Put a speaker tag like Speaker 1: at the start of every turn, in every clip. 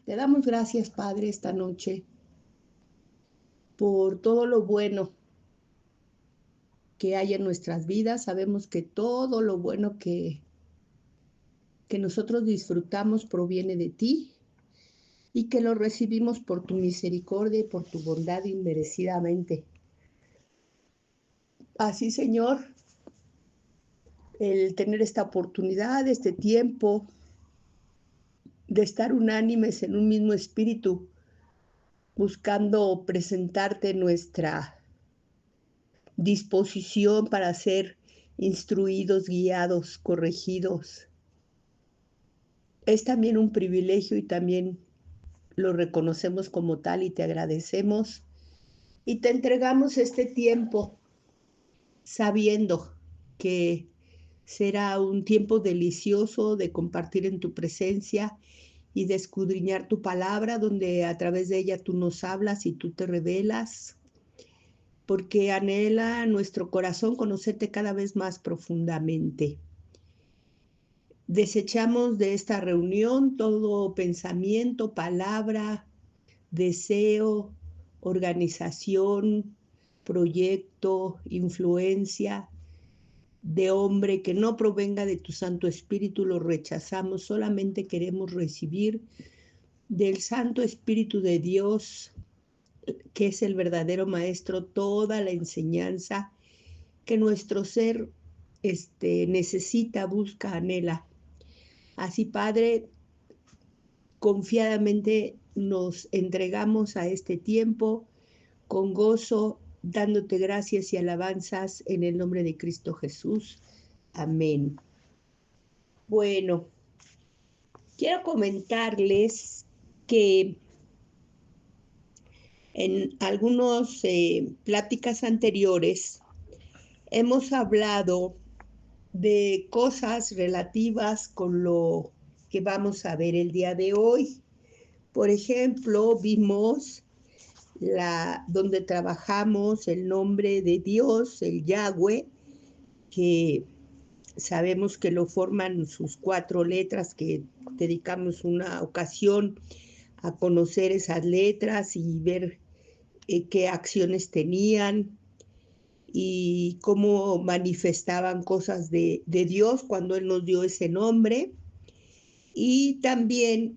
Speaker 1: Te damos gracias, Padre, esta noche por todo lo bueno que hay en nuestras vidas. Sabemos que todo lo bueno que nosotros disfrutamos proviene de ti y que lo recibimos por tu misericordia y por tu bondad inmerecidamente. Así, Señor, el tener esta oportunidad, este tiempo de estar unánimes en un mismo espíritu, buscando presentarte nuestra disposición para ser instruidos, guiados, corregidos. Es también un privilegio y también lo reconocemos como tal y te agradecemos y te entregamos este tiempo sabiendo que será un tiempo delicioso de compartir en tu presencia y de escudriñar tu palabra, donde a través de ella tú nos hablas y tú te revelas, porque anhela nuestro corazón conocerte cada vez más profundamente. Desechamos de esta reunión todo pensamiento, palabra, deseo, organización, proyecto, influencia de hombre que no provenga de tu Santo Espíritu, lo rechazamos. Solamente queremos recibir del Santo Espíritu de Dios, que es el verdadero Maestro, toda la enseñanza que nuestro ser necesita, busca, anhela. Así, Padre, confiadamente nos entregamos a este tiempo con gozo, dándote gracias y alabanzas en el nombre de Cristo Jesús. Amén. Bueno, quiero comentarles que en algunas pláticas anteriores hemos hablado de cosas relativas con lo que vamos a ver el día de hoy. Por ejemplo, vimos donde trabajamos el nombre de Dios, el Yahweh, que sabemos que lo forman sus 4 letras, que dedicamos una ocasión a conocer esas letras y ver qué acciones tenían y cómo manifestaban cosas de Dios cuando Él nos dio ese nombre. Y también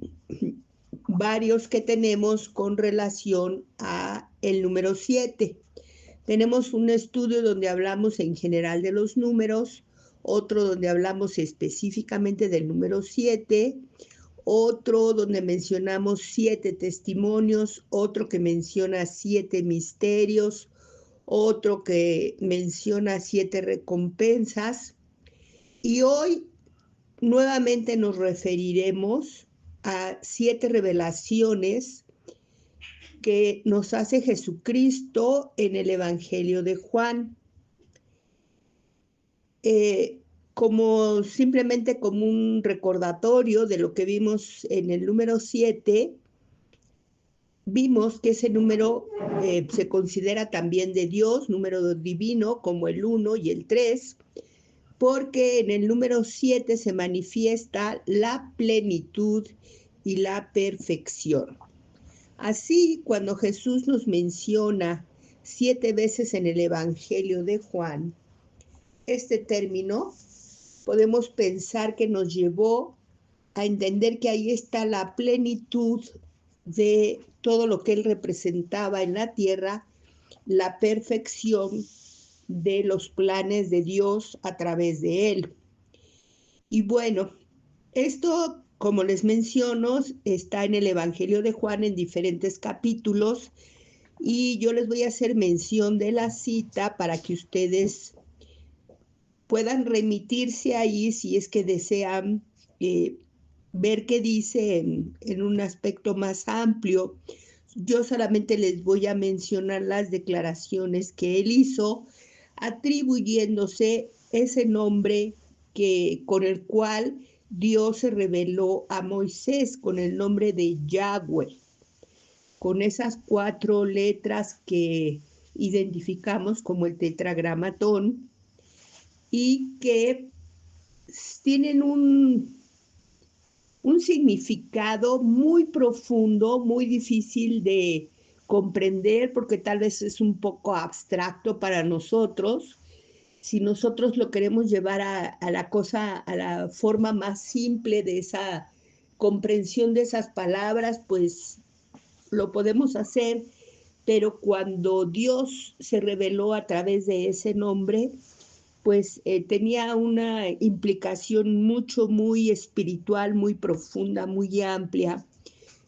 Speaker 1: varios que tenemos con relación a el número 7. Tenemos un estudio donde hablamos en general de los números, otro donde hablamos específicamente del número 7, otro donde mencionamos 7 testimonios, otro que menciona 7 misterios, otro que menciona 7 recompensas. Y hoy nuevamente nos referiremos a 7 revelaciones que nos hace Jesucristo en el Evangelio de Juan. Como simplemente como un recordatorio de lo que vimos en el número 7, vimos que ese número se considera también de Dios, número divino, como el 1 y el 3, porque en el número 7 se manifiesta la plenitud y la perfección. Así, cuando Jesús nos menciona 7 veces en el Evangelio de Juan este término, podemos pensar que nos llevó a entender que ahí está la plenitud de todo lo que Él representaba en la tierra, la perfección de los planes de Dios a través de Él. Y bueno, esto, como les menciono, está en el Evangelio de Juan en diferentes capítulos y yo les voy a hacer mención de la cita para que ustedes puedan remitirse ahí si es que desean ver qué dice en un aspecto más amplio. Yo solamente les voy a mencionar las declaraciones que él hizo, atribuyéndose ese nombre con el cual Dios se reveló a Moisés, con el nombre de Yahweh, con esas 4 letras que identificamos como el tetragramatón y que tienen un significado muy profundo, muy difícil de comprender porque tal vez es un poco abstracto para nosotros. Si nosotros lo queremos llevar a la cosa, a la forma más simple de esa comprensión de esas palabras, pues lo podemos hacer, pero cuando Dios se reveló a través de ese nombre, pues tenía una implicación muy espiritual, muy profunda, muy amplia,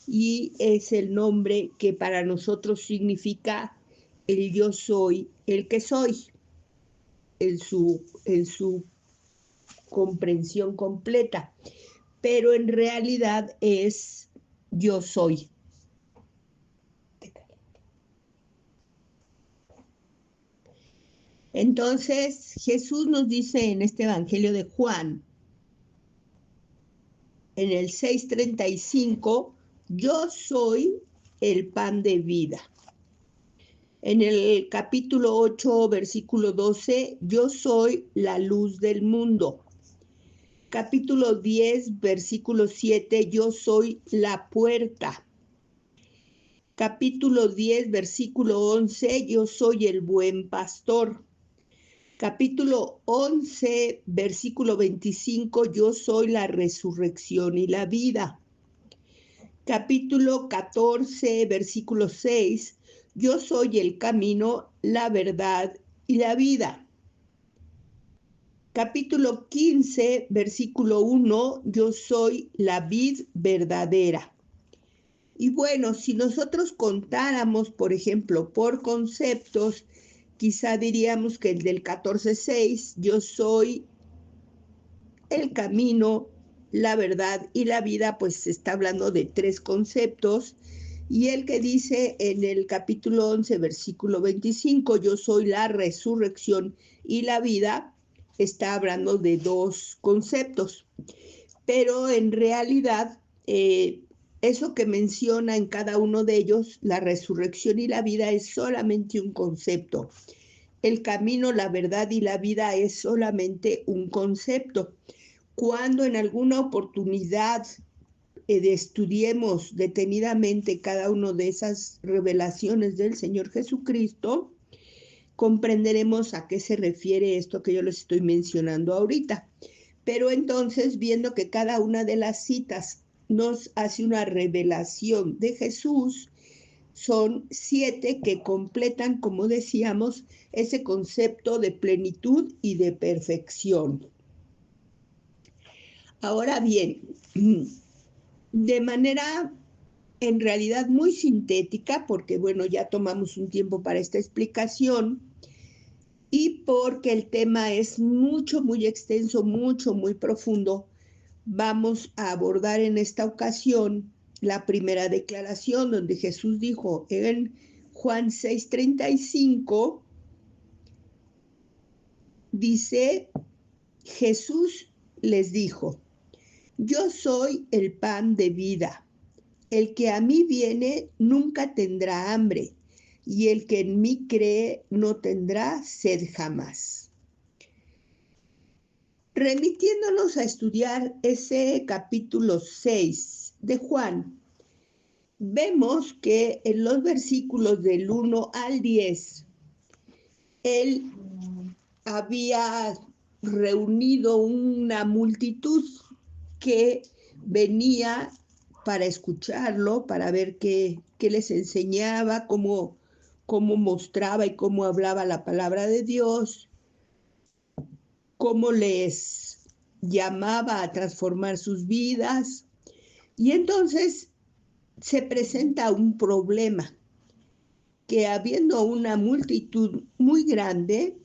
Speaker 1: y es el nombre que para nosotros significa el yo soy, el que soy, en su comprensión completa, pero en realidad es yo soy. Entonces Jesús nos dice en este Evangelio de Juan, en el 6:35, yo soy el pan de vida. En el capítulo 8, versículo 12, yo soy la luz del mundo. Capítulo 10, versículo 7, yo soy la puerta. Capítulo 10, versículo 11, yo soy el buen pastor. Capítulo 11, versículo 25, yo soy la resurrección y la vida. Capítulo 14, versículo 6, yo soy el camino, la verdad y la vida. Capítulo 15, versículo 1, yo soy la vid verdadera. Y bueno, si nosotros contáramos, por ejemplo, por conceptos, quizá diríamos que el del 14:6, yo soy el camino, la verdad y la vida, pues se está hablando de tres conceptos. Y el que dice en el capítulo 11, versículo 25, yo soy la resurrección y la vida, está hablando de dos conceptos. Pero en realidad, eso que menciona en cada uno de ellos, la resurrección y la vida, es solamente un concepto. El camino, la verdad y la vida es solamente un concepto. Cuando en alguna oportunidad estudiemos detenidamente cada una de esas revelaciones del Señor Jesucristo, comprenderemos a qué se refiere esto que yo les estoy mencionando ahorita. Pero entonces, viendo que cada una de las citas nos hace una revelación de Jesús, son 7 que completan, como decíamos, ese concepto de plenitud y de perfección. Ahora bien, de manera en realidad muy sintética, porque bueno, ya tomamos un tiempo para esta explicación, y porque el tema es muy extenso, muy profundo, vamos a abordar en esta ocasión la primera declaración donde Jesús dijo en Juan 6:35, dice, Jesús les dijo, yo soy el pan de vida. El que a mí viene nunca tendrá hambre, y el que en mí cree no tendrá sed jamás. Remitiéndonos a estudiar ese capítulo 6 de Juan, vemos que en los versículos del 1 al 10, él había reunido una multitud que venía para escucharlo, para ver qué les enseñaba, cómo mostraba y cómo hablaba la palabra de Dios, cómo les llamaba a transformar sus vidas. Y entonces se presenta un problema, que habiendo una multitud muy grande,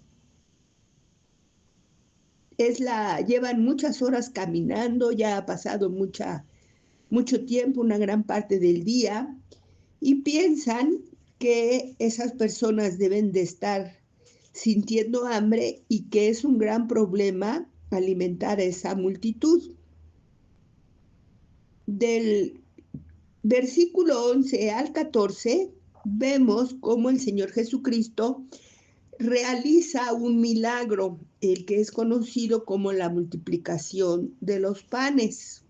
Speaker 1: llevan muchas horas caminando, ya ha pasado mucho tiempo, una gran parte del día, y piensan que esas personas deben de estar sintiendo hambre y que es un gran problema alimentar a esa multitud. Del versículo 11 al 14 vemos cómo el Señor Jesucristo realiza un milagro, el que es conocido como la multiplicación de los panes.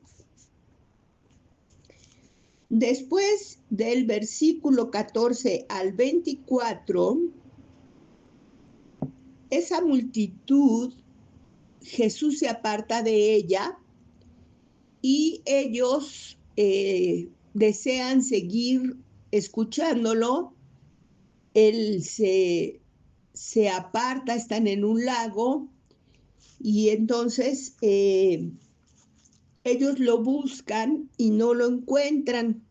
Speaker 1: Después del versículo 14 al 24, esa multitud, Jesús se aparta de ella y ellos desean seguir escuchándolo. Él se aparta, están en un lago y entonces ellos lo buscan y no lo encuentran.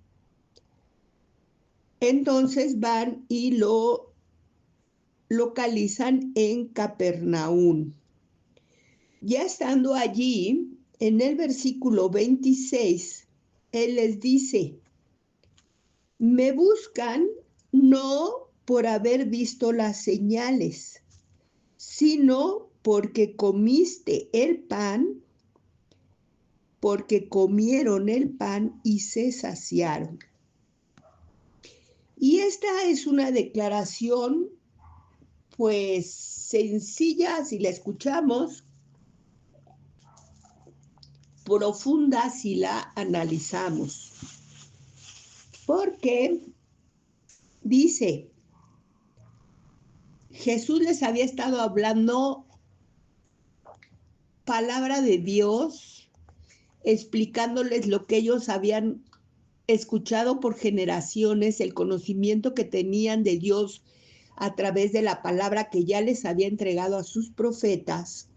Speaker 1: Entonces van y lo localizan en Capernaum. Ya estando allí, en el versículo 26, Él les dice: me buscan no por haber visto las señales, sino porque comiste el pan, porque comieron el pan y se saciaron. Y esta es una declaración, pues, sencilla si la escuchamos, profunda si la analizamos. Porque dice, Jesús les había estado hablando palabra de Dios, explicándoles lo que ellos habían escuchado por generaciones, el conocimiento que tenían de Dios a través de la palabra que ya les había entregado a sus profetas.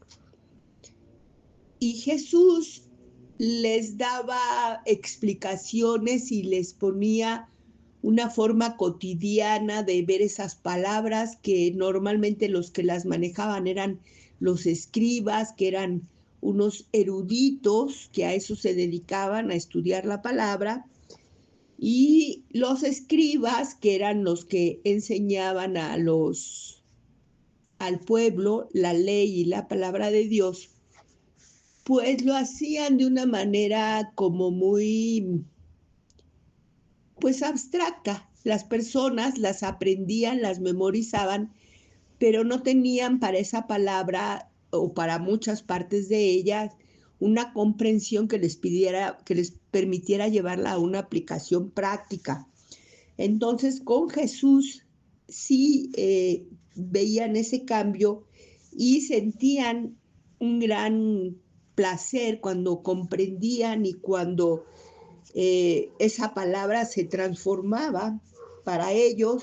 Speaker 1: Y Jesús les daba explicaciones y les ponía una forma cotidiana de ver esas palabras, que normalmente los que las manejaban eran los escribas, que eran unos eruditos que a eso se dedicaban, a estudiar la palabra, y los escribas, que eran los que enseñaban al pueblo la ley y la palabra de Dios, pues lo hacían de una manera como muy, pues, abstracta. Las personas las aprendían, las memorizaban, pero no tenían para esa palabra o para muchas partes de ella una comprensión que les permitiera llevarla a una aplicación práctica. Entonces, con Jesús sí veían ese cambio y sentían un gran placer cuando comprendían y cuando esa palabra se transformaba para ellos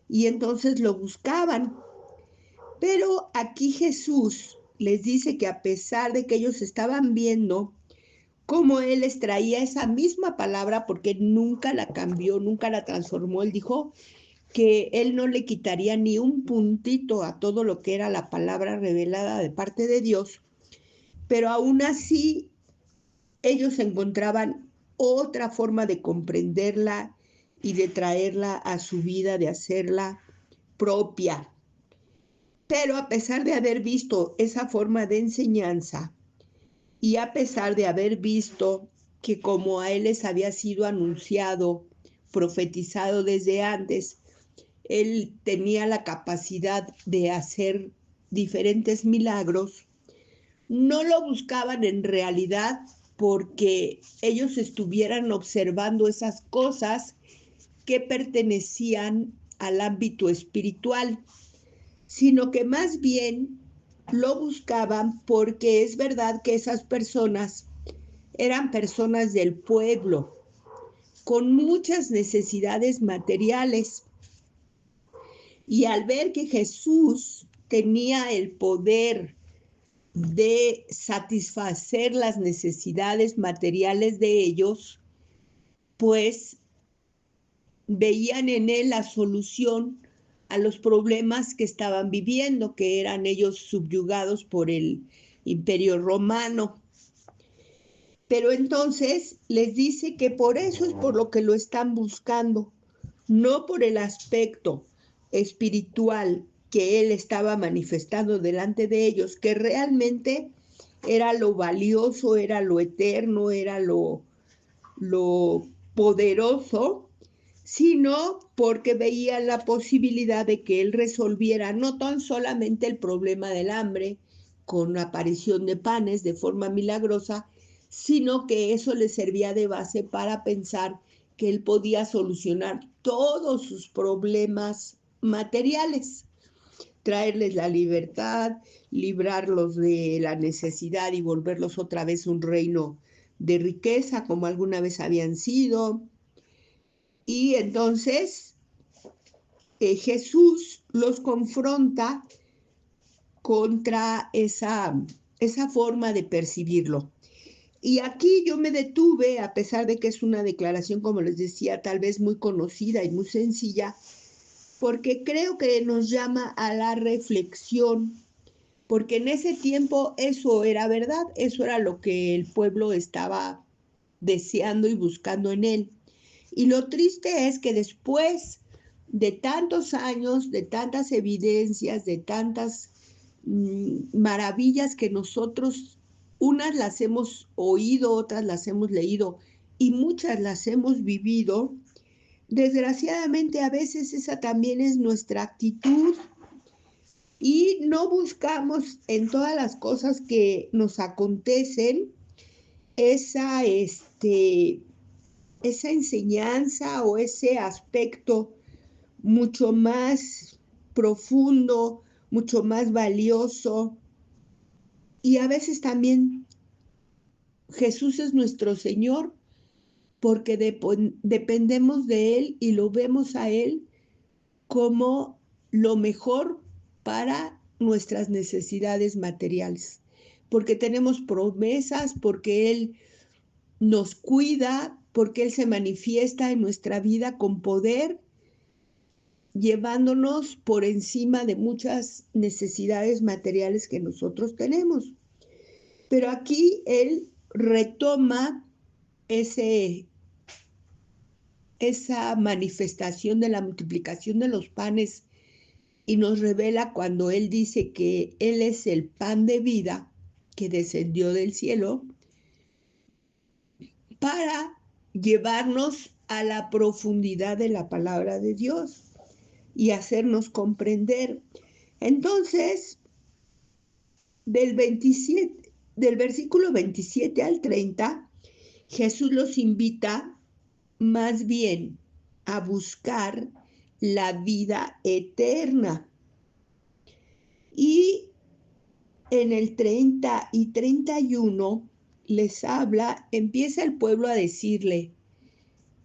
Speaker 1: y entonces lo buscaban. Pero aquí Jesús les dice que a pesar de que ellos estaban viendo cómo Él les traía esa misma palabra, porque nunca la cambió, nunca la transformó, Él dijo que Él no le quitaría ni un puntito a todo lo que era la palabra revelada de parte de Dios, pero aún así ellos encontraban otra forma de comprenderla y de traerla a su vida, de hacerla propia. Pero a pesar de haber visto esa forma de enseñanza y a pesar de haber visto que como a Él les había sido anunciado, profetizado desde antes, Él tenía la capacidad de hacer diferentes milagros, no lo buscaban en realidad porque ellos estuvieran observando esas cosas que pertenecían al ámbito espiritual, sino que más bien lo buscaban porque es verdad que esas personas eran personas del pueblo con muchas necesidades materiales. Y al ver que Jesús tenía el poder de satisfacer las necesidades materiales de ellos, pues veían en Él la solución a los problemas que estaban viviendo, que eran ellos subyugados por el Imperio Romano. Pero entonces les dice que por eso es por lo que lo están buscando, no por el aspecto espiritual que Él estaba manifestando delante de ellos, que realmente era lo valioso, era lo eterno, era lo poderoso, sino porque veían la posibilidad de que Él resolviera no tan solamente el problema del hambre con aparición de panes de forma milagrosa, sino que eso les servía de base para pensar que él podía solucionar todos sus problemas materiales, traerles la libertad, librarlos de la necesidad y volverlos otra vez un reino de riqueza como alguna vez habían sido. Y entonces Jesús los confronta contra esa forma de percibirlo. Y aquí yo me detuve, a pesar de que es una declaración, como les decía, tal vez muy conocida y muy sencilla, porque creo que nos llama a la reflexión, porque en ese tiempo eso era verdad, eso era lo que el pueblo estaba deseando y buscando en él. Y lo triste es que después de tantos años, de tantas evidencias, de tantas maravillas que nosotros, unas las hemos oído, otras las hemos leído y muchas las hemos vivido, desgraciadamente a veces esa también es nuestra actitud y no buscamos en todas las cosas que nos acontecen esa, esa enseñanza o ese aspecto mucho más profundo, mucho más valioso. Y a veces también Jesús es nuestro Señor porque dependemos de Él y lo vemos a Él como lo mejor para nuestras necesidades materiales. Porque tenemos promesas, porque Él nos cuida, porque Él se manifiesta en nuestra vida con poder, llevándonos por encima de muchas necesidades materiales que nosotros tenemos. Pero aquí Él retoma esa manifestación de la multiplicación de los panes y nos revela cuando Él dice que Él es el pan de vida que descendió del cielo para llevarnos a la profundidad de la palabra de Dios y hacernos comprender. Entonces, del versículo 27 al 30, Jesús los invita más bien a buscar la vida eterna. Y en el 30 y 31 les habla, empieza el pueblo a decirle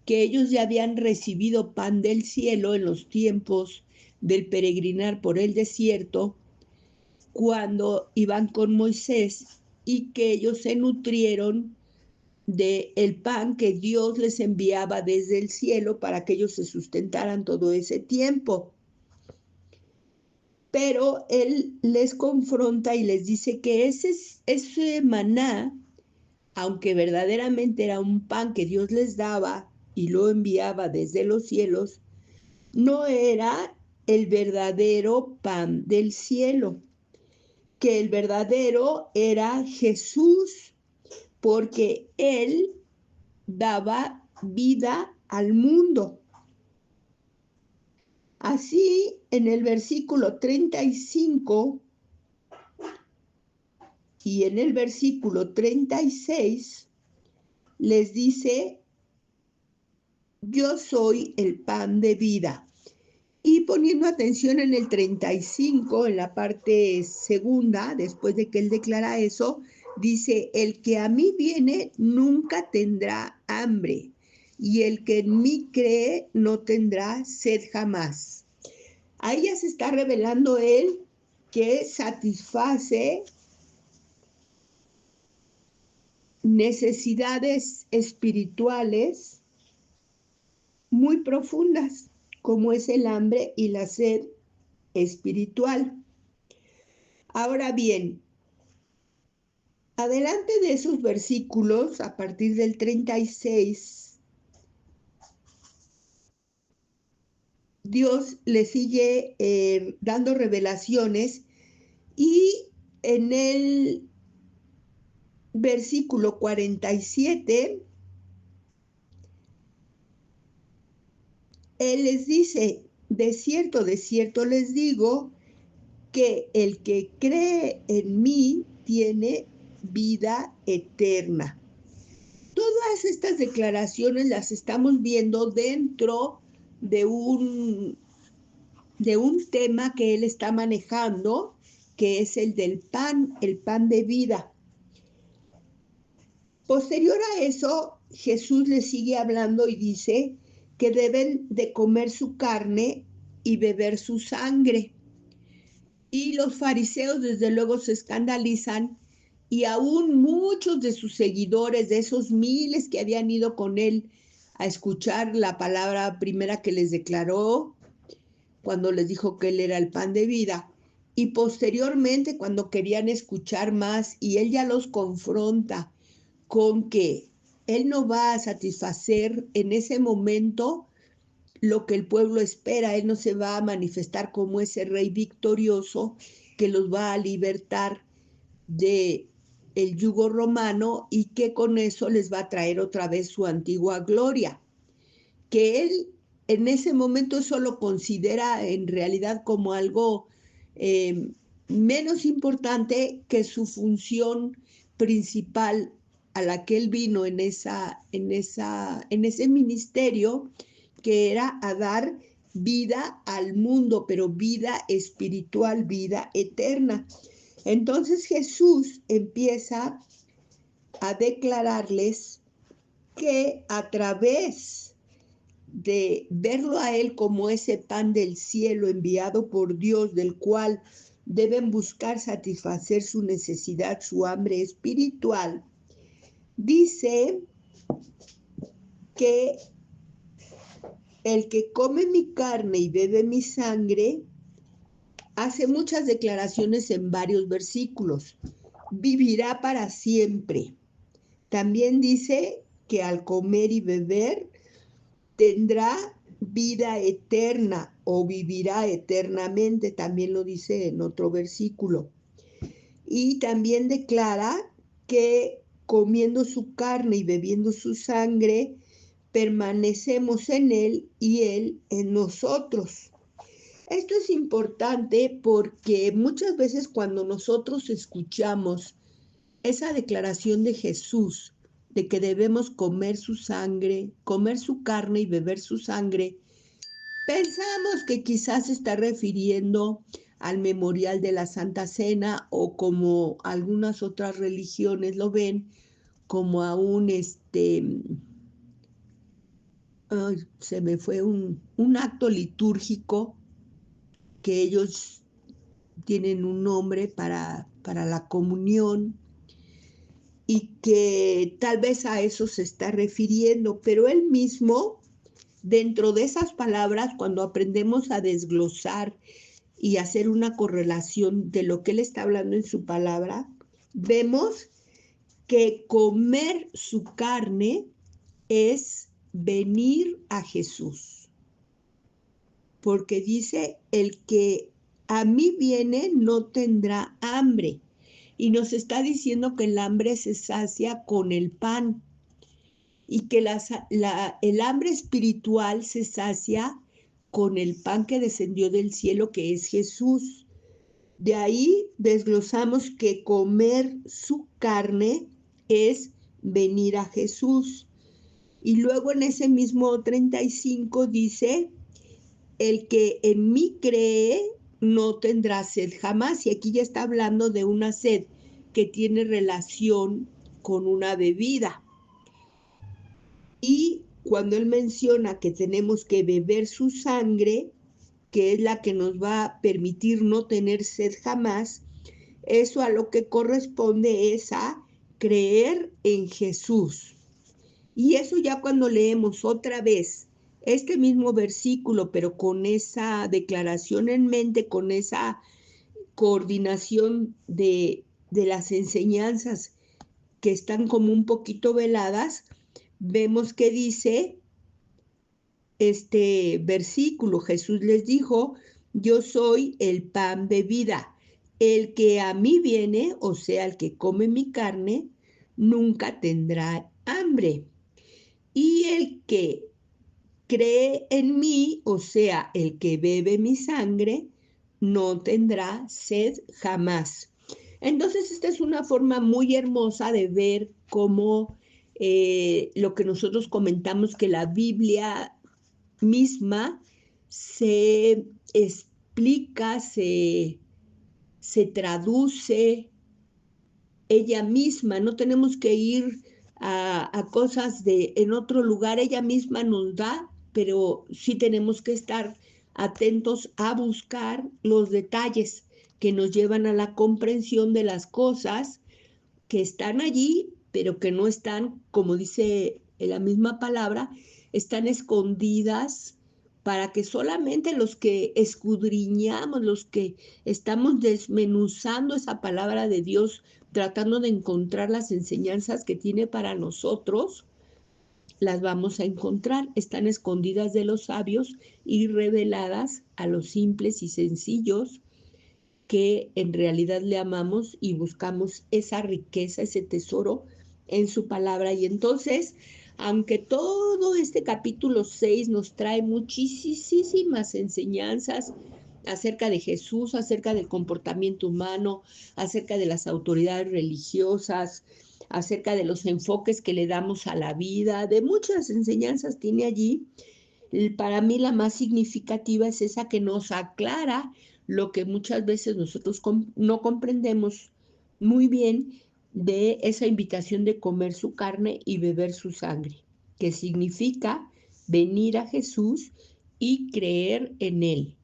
Speaker 1: que ellos ya habían recibido pan del cielo en los tiempos del peregrinar por el desierto, cuando iban con Moisés, y que ellos se nutrieron del pan que Dios les enviaba desde el cielo para que ellos se sustentaran todo ese tiempo. Pero Él les confronta y les dice que ese maná, aunque verdaderamente era un pan que Dios les daba y lo enviaba desde los cielos, no era el verdadero pan del cielo, que el verdadero era Jesús, porque Él daba vida al mundo. Así, en el versículo 35 y en el versículo 36, les dice: yo soy el pan de vida. Y poniendo atención en el 35, en la parte segunda, después de que él declara eso, dice: el que a mí viene nunca tendrá hambre, y el que en mí cree no tendrá sed jamás. Ahí ya se está revelando él que satisface necesidades espirituales muy profundas, como es el hambre y la sed espiritual. Ahora bien, adelante de esos versículos, a partir del 36, Dios le sigue dando revelaciones, y en el versículo 47, Él les dice: de cierto les digo, que el que cree en mí tiene vida eterna. Toda todas estas declaraciones las estamos viendo dentro de un tema que él está manejando, que es el del pan, el pan de vida. Posterior a eso, Jesús le sigue hablando y dice que deben de comer su carne y beber su sangre. Y los fariseos desde luego se escandalizan y aún muchos de sus seguidores, de esos miles que habían ido con él a escuchar la palabra primera que les declaró, cuando les dijo que él era el pan de vida, y posteriormente cuando querían escuchar más y él ya los confronta con que él no va a satisfacer en ese momento lo que el pueblo espera. Él no se va a manifestar como ese rey victorioso que los va a libertar de el yugo romano y que con eso les va a traer otra vez su antigua gloria. Que él en ese momento eso lo considera en realidad como algo menos importante que su función principal a la que él vino en ese ministerio, que era a dar vida al mundo, pero vida espiritual, vida eterna. Entonces Jesús empieza a declararles que a través de verlo a él como ese pan del cielo enviado por Dios, del cual deben buscar satisfacer su necesidad, su hambre espiritual, dice que el que come mi carne y bebe mi sangre, hace muchas declaraciones en varios versículos, vivirá para siempre. También dice que al comer y beber tendrá vida eterna o vivirá eternamente, también lo dice en otro versículo. Y también declara que comiendo su carne y bebiendo su sangre, permanecemos en él y él en nosotros. Esto es importante porque muchas veces cuando nosotros escuchamos esa declaración de Jesús de que debemos comer su sangre, comer su carne y beber su sangre, pensamos que quizás se está refiriendo al memorial de la Santa Cena o como algunas otras religiones lo ven, como a un, se me fue un acto litúrgico que ellos tienen un nombre para la comunión y que tal vez a eso se está refiriendo, pero él mismo, dentro de esas palabras, cuando aprendemos a desglosar y hacer una correlación de lo que él está hablando en su palabra, vemos que comer su carne es venir a Jesús, porque dice, el que a mí viene no tendrá hambre, y nos está diciendo que el hambre se sacia con el pan, y que el hambre espiritual se sacia con el pan que descendió del cielo, que es Jesús. De ahí desglosamos que comer su carne es venir a Jesús. Y luego en ese mismo 35 dice, el que en mí cree no tendrá sed jamás. Y aquí ya está hablando de una sed que tiene relación con una bebida. Y cuando él menciona que tenemos que beber su sangre, que es la que nos va a permitir no tener sed jamás, eso a lo que corresponde es a creer en Jesús. Y eso ya cuando leemos otra vez este mismo versículo, pero con esa declaración en mente, con esa coordinación de las enseñanzas que están como un poquito veladas, vemos que dice este versículo, Jesús les dijo, yo soy el pan de vida. El que a mí viene, o sea, el que come mi carne, nunca tendrá hambre. Y el que cree en mí, o sea, el que bebe mi sangre, no tendrá sed jamás. Entonces, esta es una forma muy hermosa de ver cómo lo que nosotros comentamos, que la Biblia misma se explica, se traduce ella misma, no tenemos que ir a cosas en otro lugar, ella misma nos da, pero sí tenemos que estar atentos a buscar los detalles que nos llevan a la comprensión de las cosas que están allí, pero que no están, como dice la misma palabra, están escondidas para que solamente los que escudriñamos, los que estamos desmenuzando esa palabra de Dios, tratando de encontrar las enseñanzas que tiene para nosotros, las vamos a encontrar. Están escondidas de los sabios y reveladas a los simples y sencillos que en realidad le amamos y buscamos esa riqueza, ese tesoro en su palabra. Y entonces, aunque todo este capítulo 6 nos trae muchísimas enseñanzas acerca de Jesús, acerca del comportamiento humano, acerca de las autoridades religiosas, acerca de los enfoques que le damos a la vida, de muchas enseñanzas tiene allí. Para mí la más significativa es esa que nos aclara lo que muchas veces nosotros no comprendemos muy bien, de esa invitación de comer su carne y beber su sangre, que significa venir a Jesús y creer en Él,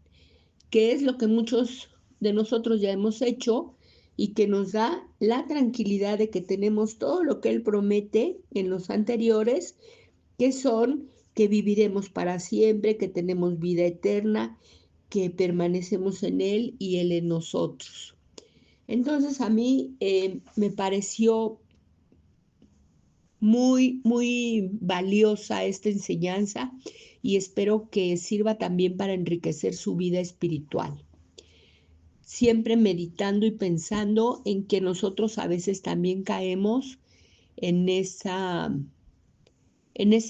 Speaker 1: que es lo que muchos de nosotros ya hemos hecho y que nos da la tranquilidad de que tenemos todo lo que Él promete en los anteriores, que son que viviremos para siempre, que tenemos vida eterna, que permanecemos en Él y Él en nosotros. Entonces a mí me pareció muy valiosa esta enseñanza y espero que sirva también para enriquecer su vida espiritual. Siempre meditando y pensando en que nosotros a veces también caemos en esa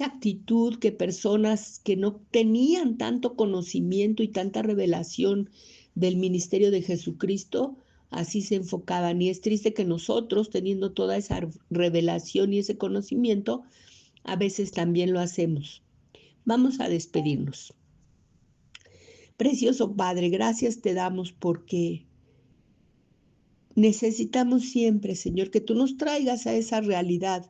Speaker 1: actitud, que personas que no tenían tanto conocimiento y tanta revelación del ministerio de Jesucristo, así se enfocaban. Y es triste que nosotros, teniendo toda esa revelación y ese conocimiento, a veces también lo hacemos. Vamos a despedirnos. Precioso Padre, gracias te damos porque necesitamos siempre, Señor, que tú nos traigas a esa realidad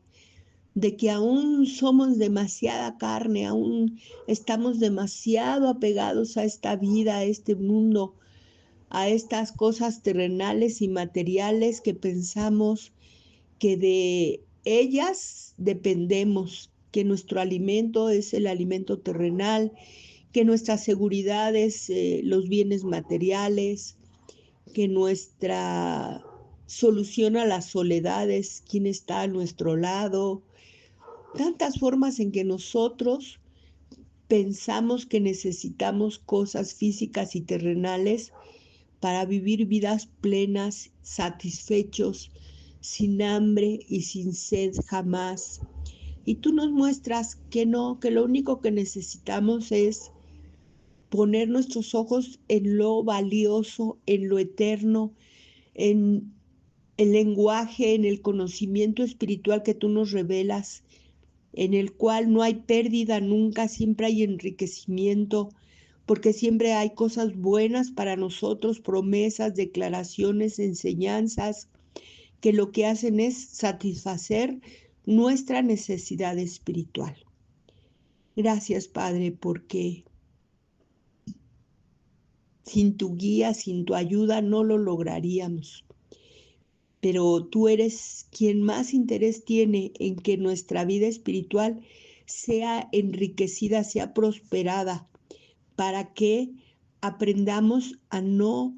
Speaker 1: de que aún somos demasiada carne, aún estamos demasiado apegados a esta vida, a este mundo, a estas cosas terrenales y materiales que pensamos que de ellas dependemos, que nuestro alimento es el alimento terrenal, que nuestra seguridad es los bienes materiales, que nuestra solución a la soledad es quién está a nuestro lado. Tantas formas en que nosotros pensamos que necesitamos cosas físicas y terrenales para vivir vidas plenas, satisfechos, sin hambre y sin sed jamás. Y tú nos muestras que no, que lo único que necesitamos es poner nuestros ojos en lo valioso, en lo eterno, en el lenguaje, en el conocimiento espiritual que tú nos revelas, en el cual no hay pérdida nunca, siempre hay enriquecimiento, porque siempre hay cosas buenas para nosotros, promesas, declaraciones, enseñanzas, que lo que hacen es satisfacer nuestra necesidad espiritual. Gracias, Padre, porque sin tu guía, sin tu ayuda, no lo lograríamos. Pero tú eres quien más interés tiene en que nuestra vida espiritual sea enriquecida, sea prosperada, para que aprendamos a no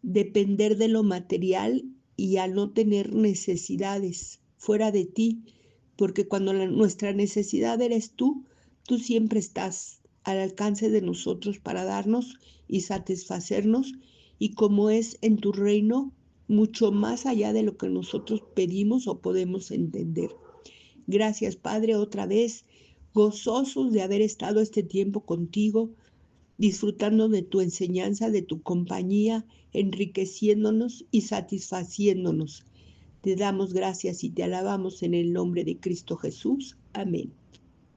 Speaker 1: depender de lo material y a no tener necesidades fuera de ti, porque cuando nuestra necesidad eres tú siempre estás al alcance de nosotros para darnos y satisfacernos, y como es en tu reino, mucho más allá de lo que nosotros pedimos o podemos entender. Gracias, Padre, otra vez, gozosos de haber estado este tiempo contigo, disfrutando de tu enseñanza, de tu compañía, enriqueciéndonos y satisfaciéndonos. Te damos gracias y te alabamos en el nombre de Cristo Jesús. Amén.